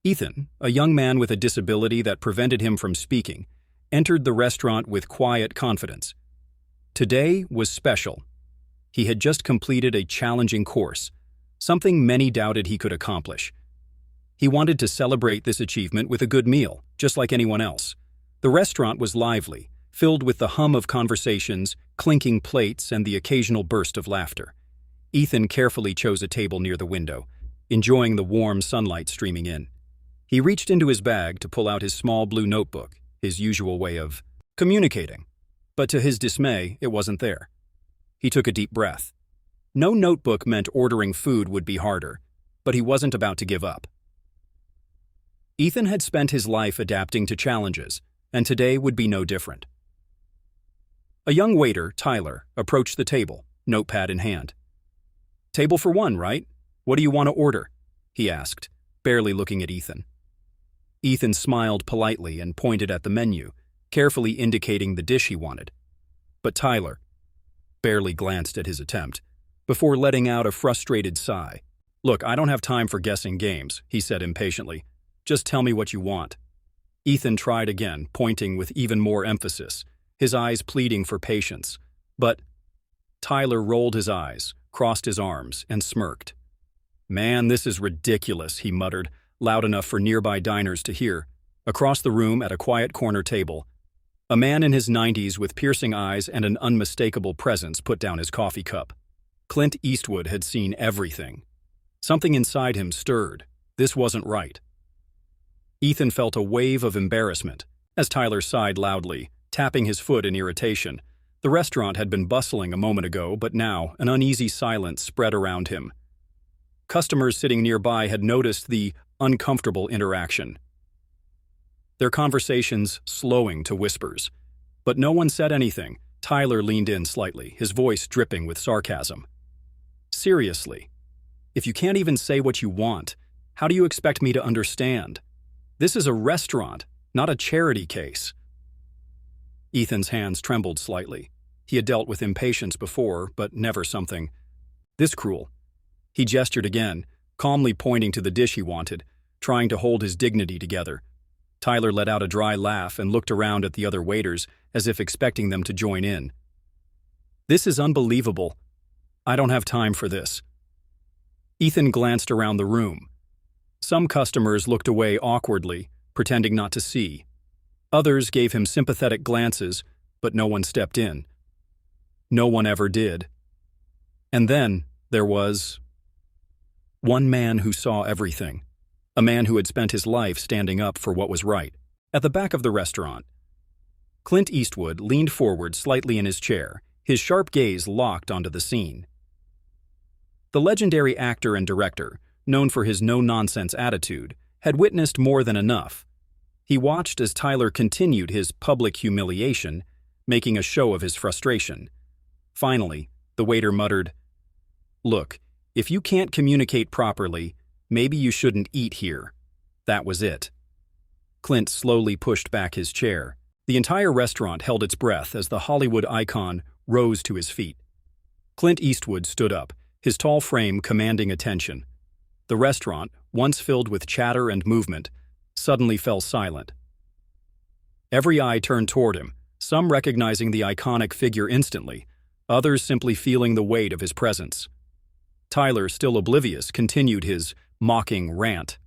Ethan, a young man with a disability that prevented him from speaking, entered the restaurant with quiet confidence. Today was special. He had just completed a challenging course, something many doubted he could accomplish. He wanted to celebrate this achievement with a good meal, just like anyone else. The restaurant was lively, filled with the hum of conversations, clinking plates, and the occasional burst of laughter. Ethan carefully chose a table near the window, enjoying the warm sunlight streaming in. He reached into his bag to pull out his small blue notebook, his usual way of communicating. But to his dismay, it wasn't there. He took a deep breath. No notebook meant ordering food would be harder, but he wasn't about to give up. Ethan had spent his life adapting to challenges, and today would be no different. A young waiter, Tyler, approached the table, notepad in hand. "Table for one, right? What do you want to order?" he asked, barely looking at Ethan. Ethan smiled politely and pointed at the menu, carefully indicating the dish he wanted. But Tyler barely glanced at his attempt, before letting out a frustrated sigh. "Look, I don't have time for guessing games," he said impatiently. "Just tell me what you want." Ethan tried again, pointing with even more emphasis, his eyes pleading for patience. But Tyler rolled his eyes, crossed his arms, and smirked. "Man, this is ridiculous," he muttered, loud enough for nearby diners to hear. Across the room at a quiet corner table, a man in his 90s with piercing eyes and an unmistakable presence put down his coffee cup. Clint Eastwood had seen everything. Something inside him stirred. This wasn't right. Ethan felt a wave of embarrassment as Tyler sighed loudly, tapping his foot in irritation. The restaurant had been bustling a moment ago, but now an uneasy silence spread around him. Customers sitting nearby had noticed the uncomfortable interaction, their conversations slowing to whispers. But no one said anything. Tyler leaned in slightly, his voice dripping with sarcasm. "Seriously, if you can't even say what you want, how do you expect me to understand? This is a restaurant, not a charity case." Ethan's hands trembled slightly. He had dealt with impatience before, but never something this cruel. He gestured again, calmly pointing to the dish he wanted, trying to hold his dignity together. Tyler let out a dry laugh and looked around at the other waiters as if expecting them to join in. "This is unbelievable. I don't have time for this." Ethan glanced around the room. Some customers looked away awkwardly, pretending not to see. Others gave him sympathetic glances, but no one stepped in. No one ever did. And then there was one man who saw everything. A man who had spent his life standing up for what was right. At the back of the restaurant, Clint Eastwood leaned forward slightly in his chair, his sharp gaze locked onto the scene. The legendary actor and director, known for his no-nonsense attitude, had witnessed more than enough. He watched as Tyler continued his public humiliation, making a show of his frustration. Finally, the waiter muttered, "Look, if you can't communicate properly, maybe you shouldn't eat here." That was it. Clint slowly pushed back his chair. The entire restaurant held its breath as the Hollywood icon rose to his feet. Clint Eastwood stood up, his tall frame commanding attention. The restaurant, once filled with chatter and movement, suddenly fell silent. Every eye turned toward him, some recognizing the iconic figure instantly, others simply feeling the weight of his presence. Tyler, still oblivious, continued his mocking rant.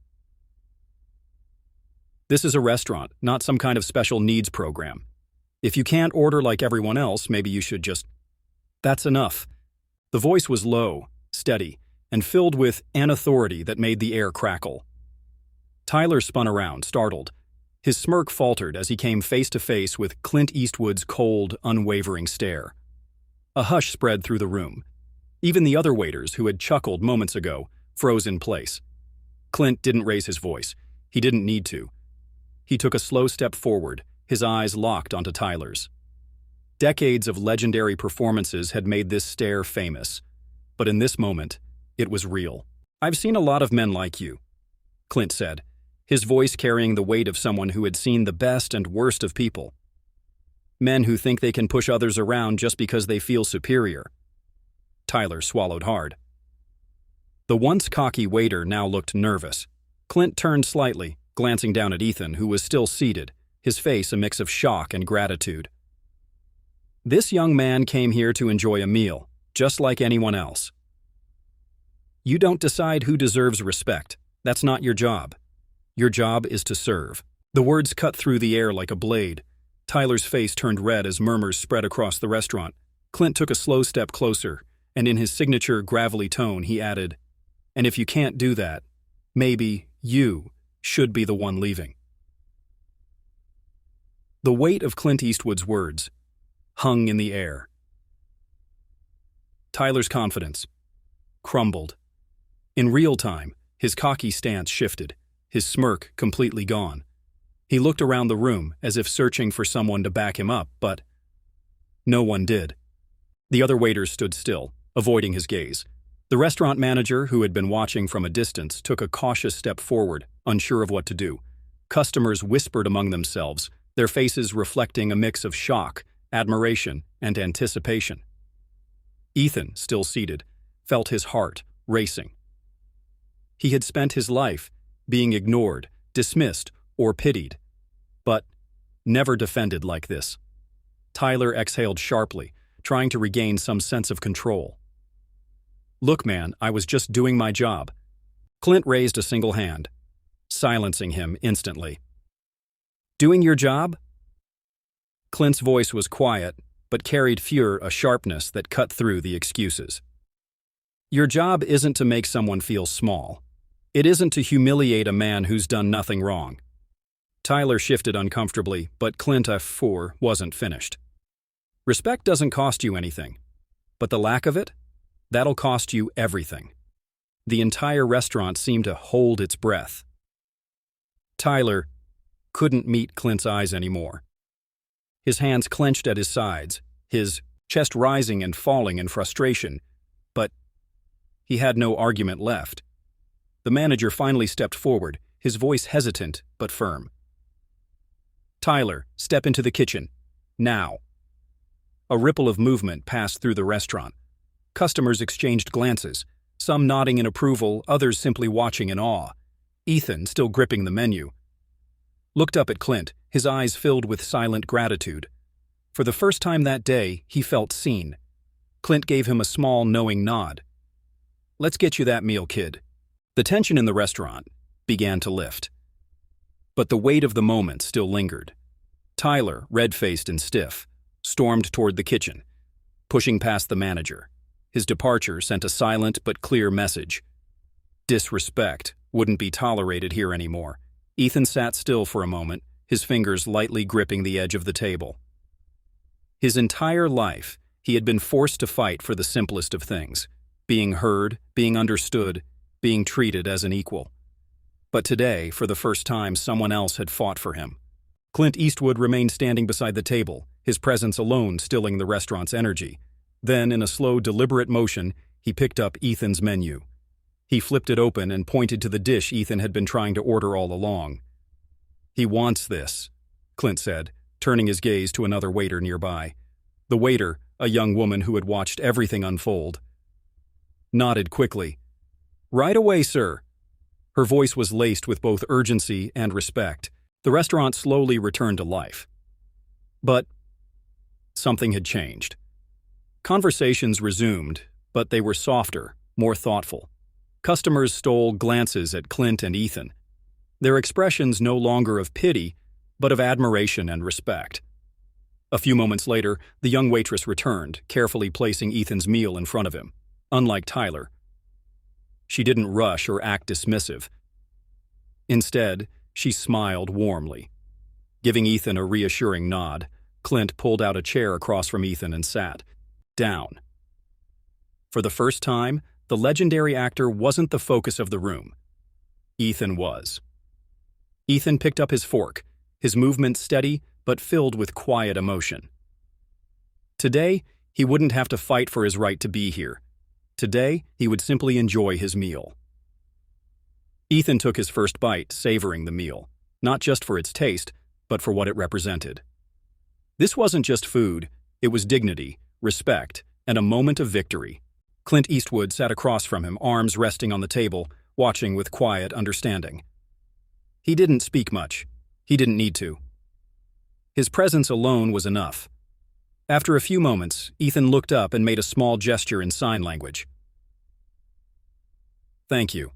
"This is a restaurant, not some kind of special needs program. If you can't order like everyone else, maybe you should just... That's enough." The voice was low, steady, and filled with an authority that made the air crackle. Tyler spun around, startled. His smirk faltered as he came face to face with Clint Eastwood's cold, unwavering stare. A hush spread through the room. Even the other waiters, who had chuckled moments ago, froze in place. Clint didn't raise his voice. He didn't need to. He took a slow step forward, his eyes locked onto Tyler's. Decades of legendary performances had made this stare famous. But in this moment, it was real. "I've seen a lot of men like you," Clint said, his voice carrying the weight of someone who had seen the best and worst of people. Men who think they can push others around just because they feel superior. Tyler swallowed hard. The once cocky waiter now looked nervous. Clint turned slightly, glancing down at Ethan, who was still seated, his face a mix of shock and gratitude. This young man came here to enjoy a meal, just like anyone else. You don't decide who deserves respect. That's not your job. Your job is to serve. The words cut through the air like a blade. Tyler's face turned red as murmurs spread across the restaurant. Clint took a slow step closer, and in his signature gravelly tone, he added, "And if you can't do that, maybe you should be the one leaving." The weight of Clint Eastwood's words hung in the air. Tyler's confidence crumbled. In real time, his cocky stance shifted, his smirk completely gone. He looked around the room as if searching for someone to back him up, but no one did. The other waiters stood still, avoiding his gaze. The restaurant manager, who had been watching from a distance, took a cautious step forward, unsure of what to do. Customers whispered among themselves, their faces reflecting a mix of shock, admiration, and anticipation. Ethan, still seated, felt his heart racing. He had spent his life being ignored, dismissed, or pitied, but never defended like this. Tyler exhaled sharply, trying to regain some sense of control. "Look, man, I was just doing my job." Clint raised a single hand, silencing him instantly. "Doing your job?" Clint's voice was quiet, but carried a sharpness that cut through the excuses. "Your job isn't to make someone feel small. It isn't to humiliate a man who's done nothing wrong." Tyler shifted uncomfortably, but Clint wasn't finished. "Respect doesn't cost you anything, but the lack of it, that'll cost you everything." The entire restaurant seemed to hold its breath. Tyler couldn't meet Clint's eyes anymore. His hands clenched at his sides, his chest rising and falling in frustration, but he had no argument left. The manager finally stepped forward, his voice hesitant but firm. "Tyler, step into the kitchen. Now." A ripple of movement passed through the restaurant. Customers exchanged glances, some nodding in approval, others simply watching in awe. Ethan, still gripping the menu, looked up at Clint, his eyes filled with silent gratitude. For the first time that day, he felt seen. Clint gave him a small, knowing nod. "Let's get you that meal, kid." The tension in the restaurant began to lift. But the weight of the moment still lingered. Tyler, red-faced and stiff, stormed toward the kitchen, pushing past the manager. His departure sent a silent but clear message. Disrespect wouldn't be tolerated here anymore. Ethan sat still for a moment, his fingers lightly gripping the edge of the table. His entire life, he had been forced to fight for the simplest of things: being heard, being understood, being treated as an equal. But today, for the first time, someone else had fought for him. Clint Eastwood remained standing beside the table, his presence alone stilling the restaurant's energy. Then, in a slow, deliberate motion, he picked up Ethan's menu. He flipped it open and pointed to the dish Ethan had been trying to order all along. "He wants this," Clint said, turning his gaze to another waiter nearby. The waiter, a young woman who had watched everything unfold, nodded quickly. "Right away, sir." Her voice was laced with both urgency and respect. The restaurant slowly returned to life. But something had changed. Conversations resumed, but they were softer, more thoughtful. Customers stole glances at Clint and Ethan, their expressions no longer of pity, but of admiration and respect. A few moments later, the young waitress returned, carefully placing Ethan's meal in front of him. Unlike Tyler, she didn't rush or act dismissive. Instead, she smiled warmly. Giving Ethan a reassuring nod, Clint pulled out a chair across from Ethan and sat down. For the first time, the legendary actor wasn't the focus of the room. Ethan was. Ethan picked up his fork, his movement steady but filled with quiet emotion. Today, he wouldn't have to fight for his right to be here. Today, he would simply enjoy his meal. Ethan took his first bite, savoring the meal, not just for its taste, but for what it represented. This wasn't just food, it was dignity, respect, and a moment of victory. Clint Eastwood sat across from him, arms resting on the table, watching with quiet understanding. He didn't speak much. He didn't need to. His presence alone was enough. After a few moments, Ethan looked up and made a small gesture in sign language. "Thank you."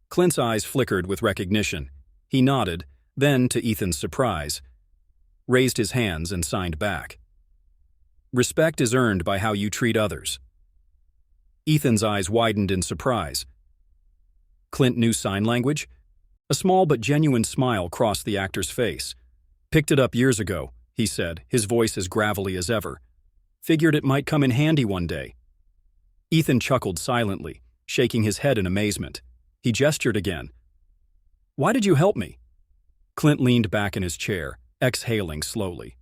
Clint's eyes flickered with recognition. He nodded, then, to Ethan's surprise, raised his hands and signed back. "Respect is earned by how you treat others." Ethan's eyes widened in surprise. Clint knew sign language? A small but genuine smile crossed the actor's face. "Picked it up years ago," he said, his voice as gravelly as ever. "Figured it might come in handy one day." Ethan chuckled silently, shaking his head in amazement. He gestured again. "Why did you help me?" Clint leaned back in his chair, exhaling slowly.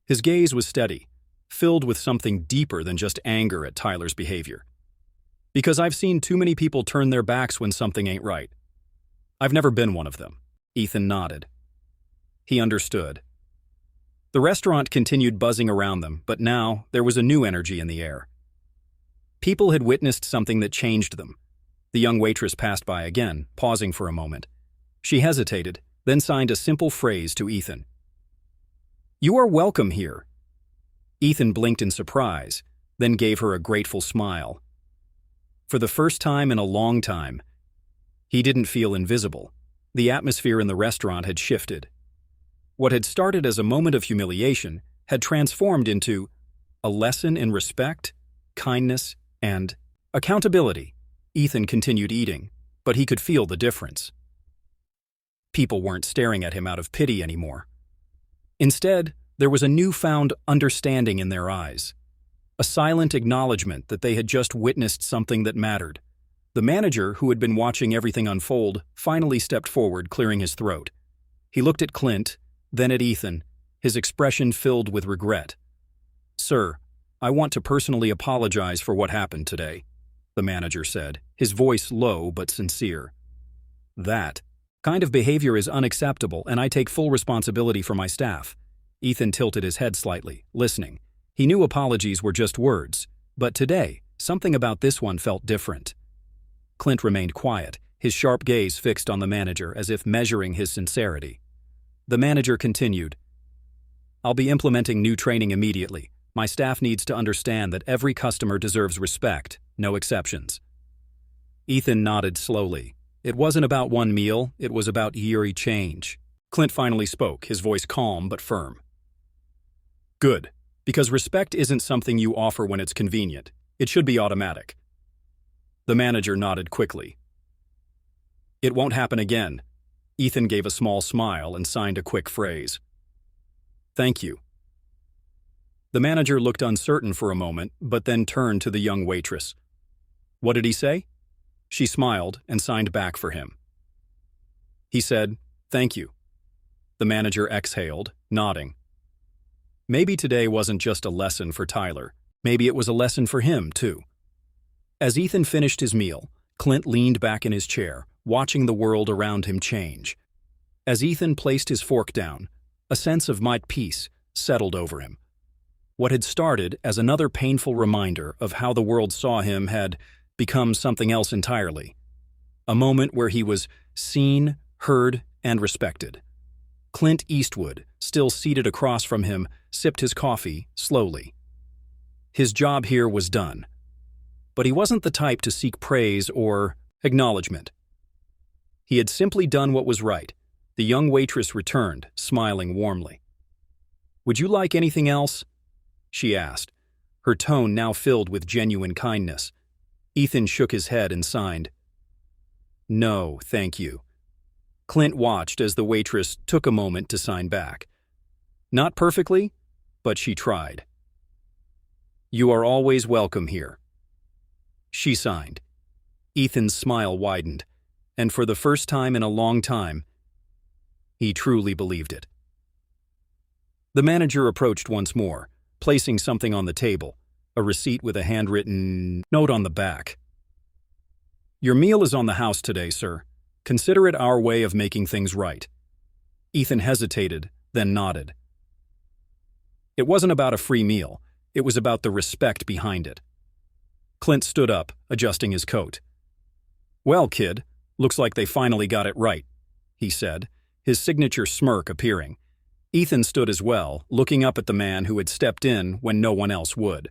His gaze was steady, filled with something deeper than just anger at Tyler's behavior. "Because I've seen too many people turn their backs when something ain't right. I've never been one of them." Ethan nodded. He understood. The restaurant continued buzzing around them, but now there was a new energy in the air. People had witnessed something that changed them. The young waitress passed by again, pausing for a moment. She hesitated, then signed a simple phrase to Ethan. "You are welcome here." Ethan blinked in surprise, then gave her a grateful smile. For the first time in a long time, he didn't feel invisible. The atmosphere in the restaurant had shifted. What had started as a moment of humiliation had transformed into a lesson in respect, kindness, and accountability. Ethan continued eating, but he could feel the difference. People weren't staring at him out of pity anymore. Instead, there was a newfound understanding in their eyes. A silent acknowledgement that they had just witnessed something that mattered. The manager, who had been watching everything unfold, finally stepped forward, clearing his throat. He looked at Clint, then at Ethan, his expression filled with regret. "Sir, I want to personally apologize for what happened today," the manager said, his voice low but sincere. "That kind of behavior is unacceptable, and I take full responsibility for my staff." Ethan tilted his head slightly, listening. He knew apologies were just words, but today, something about this one felt different. Clint remained quiet, his sharp gaze fixed on the manager as if measuring his sincerity. The manager continued, "I'll be implementing new training immediately. My staff needs to understand that every customer deserves respect, no exceptions." Ethan nodded slowly. It wasn't about one meal, it was about yearly change. Clint finally spoke, his voice calm but firm. "Good. Because respect isn't something you offer when it's convenient. It should be automatic." The manager nodded quickly. "It won't happen again." Ethan gave a small smile and signed a quick phrase. "Thank you." The manager looked uncertain for a moment, but then turned to the young waitress. "What did he say?" She smiled and signed back for him. He said, "Thank you." The manager exhaled, nodding. Maybe today wasn't just a lesson for Tyler. Maybe it was a lesson for him, too. As Ethan finished his meal, Clint leaned back in his chair, watching the world around him change. As Ethan placed his fork down, a sense of mild peace settled over him. What had started as another painful reminder of how the world saw him had become something else entirely. A moment where he was seen, heard, and respected. Clint Eastwood, still seated across from him, sipped his coffee slowly. His job here was done. But he wasn't the type to seek praise or acknowledgement. He had simply done what was right. The young waitress returned, smiling warmly. "Would you like anything else?" she asked, her tone now filled with genuine kindness. Ethan shook his head and signed. "No, thank you." Clint watched as the waitress took a moment to sign back. Not perfectly, but she tried. "You are always welcome here." She signed. Ethan's smile widened, and for the first time in a long time, he truly believed it. The manager approached once more, placing something on the table, a receipt with a handwritten note on the back. "Your meal is on the house today, sir. Consider it our way of making things right." Ethan hesitated, then nodded. It wasn't about a free meal. It was about the respect behind it. Clint stood up, adjusting his coat. "Well, kid, looks like they finally got it right," he said, his signature smirk appearing. Ethan stood as well, looking up at the man who had stepped in when no one else would.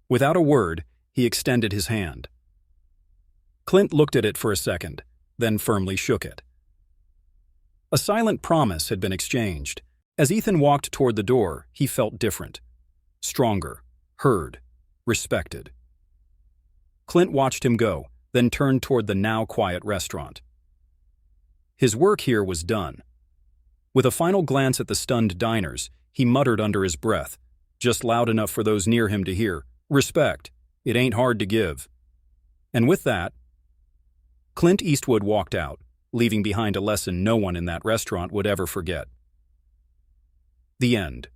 Without a word, he extended his hand. Clint looked at it for a second, then firmly shook it. A silent promise had been exchanged. As Ethan walked toward the door, he felt different. Stronger, heard, respected. Clint watched him go, then turned toward the now quiet restaurant. His work here was done. With a final glance at the stunned diners, he muttered under his breath, just loud enough for those near him to hear, "Respect. It ain't hard to give." And with that, Clint Eastwood walked out, leaving behind a lesson no one in that restaurant would ever forget. The end.